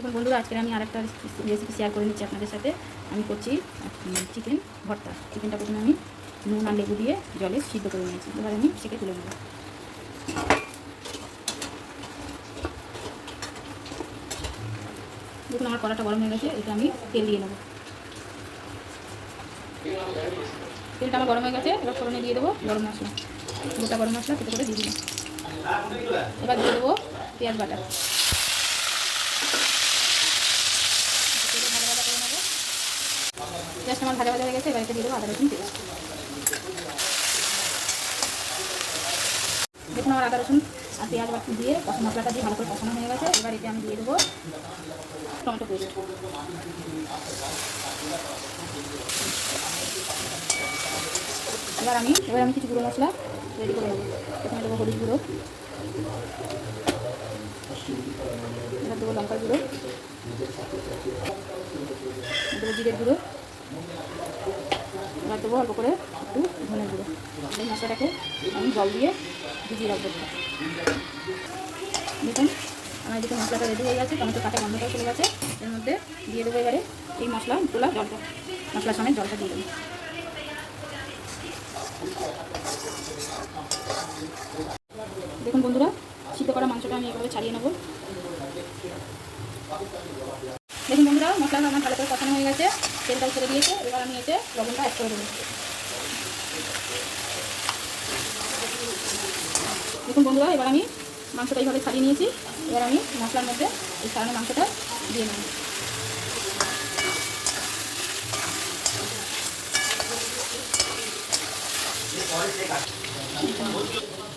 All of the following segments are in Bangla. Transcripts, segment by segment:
দেখুন বন্ধুরা, আজকে আমি আরেকটা রেসিপি শেয়ার করে নিচ্ছি আপনাদের সাথে। আমি করছি চিকেন ভর্তা। চিকেনটা প্রথমে আমি নুন আর লেবু দিয়ে জলে সিদ্ধ করে নিয়েছি। এবার আমি সেকে তুলে নেব। দেখুন আমার কড়াটা গরম হয়ে গেছে, এটা আমি তেল দিয়ে নেব। তেলটা আমার গরম হয়ে গেছে, এবার ফোড়নে দিয়ে দেবো গরম মশলা, গোটা গরম মশলা কেটে করে দিয়ে দিলাম। এবার দিয়ে দেবো পেঁয়াজ বাটা। পেঁয়াজটা আমার ভাজা ভাজা হয়ে গেছে, এবার এটা দিয়ে দেবো আদা রসুন পেঁয়াজ। দেখুন আমার আদা রসুন আর পেঁয়াজ বাটা দিয়ে মশলাটা দিয়ে ভালো করে কষানো হয়ে গেছে। এবার এতে আমি দিয়ে দেবো টমেটো পেস্ট। এবার আমি কিছু গুঁড়ো মশলা রেডি করে নেবো। প্রথমে দেবো হলুদ গুঁড়ো, এবার দেবো লঙ্কার গুঁড়ো, দেবো জিরের গুঁড়ো, এবার দেবো অল্প করে একটু ধনের গুঁড়ো। এই মশলাটাকে আমি জল দিয়ে ভিজিয়ে রাখবো। দেখুন আমার এদিকে মশলাটা রেডি হয়ে গেছে, টমেটো কাটা গন্ধটাও চলে গেছে। এর মধ্যে দিয়ে দেবো এবারে এই মশলা তোলা জলটা, মশলার সমেত জলটা দিয়ে দেবো। দেখুন বন্ধুরা, সিদ্ধ করা মাংসটা আমি এভাবে ছাড়িয়ে নেব। দেখুন বন্ধুরা, মশলাটা আমার ভালো করে কষানো হয়ে গেছে, তেলটাও ছেড়ে দিয়েছে। এবার আমি এতে লবণটা অ্যাড করে দেবো। দেখুন বন্ধুরা, এবার আমি মাংসটা এইভাবে ছাড়িয়ে নিয়েছি। এবার আমি মশলার মধ্যে এই ছাড়ানো মাংসটা দিয়ে নেব।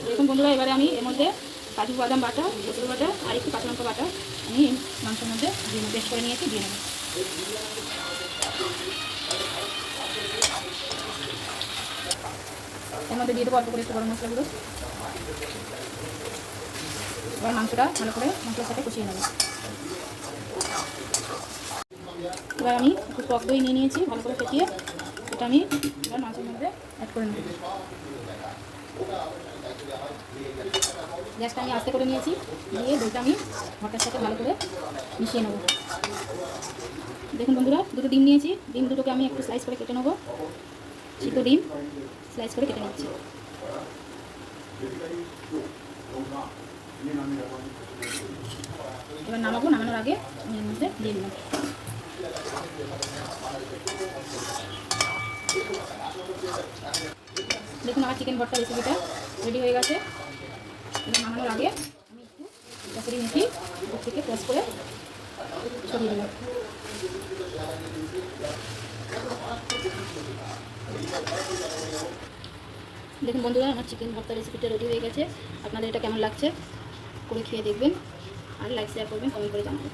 দেখুন বন্ধুরা, এবারে আমি এর মধ্যে কাজু বাদাম বাটা, রসুন বাটা আর একটু কাঁচা লঙ্কা বাটা আমি মাংসের মধ্যে দিয়ে নেব, পেস্ট করে নিয়েছি, দিয়ে নেব। এর মধ্যে দিয়ে দেবো অল্প করে একটু গরম মশলা গুঁড়ো। এবার মাংসটা ভালো করে মশলার সাথে কষিয়ে নেব। এবার আমি একটু টক দই নিয়ে নিয়েছি, ভালো করে ফেটিয়ে এটা আমি এবার মাংসের মধ্যে অ্যাড করে নেব। গ্যাসটা আমি আস্তে করে নিয়েছি, দিয়ে দইটা আমি ভর্তার সাথে ভালো করে মিশিয়ে নেব। দেখুন বন্ধুরা, দুটো ডিম নিয়েছি, ডিম দুটোকে আমি একটু স্লাইস করে কেটে নেব। সিদ্ধ ডিম স্লাইস করে কেটে নিচ্ছি। এবার নামানোর আগে আমি এর মধ্যে দিয়ে দিলাম। দেখুন আমার চিকেন ভর্তা রেসিপিটা রেডি হয়ে গেছে। এবার নামানোর আগে আমি একটু কচুরি মেথি উপর থেকে প্রেস করে ছড়িয়ে দিলাম। দেখুন বন্ধুরা, আমার চিকেন ভর্তা রেসিপিটা রেডি হয়ে গেছে। আপনাদের এটা কেমন লাগছে করে খেয়ে দেখবেন, আর লাইক শেয়ার করবেন, কমেন্ট করে জানাবেন।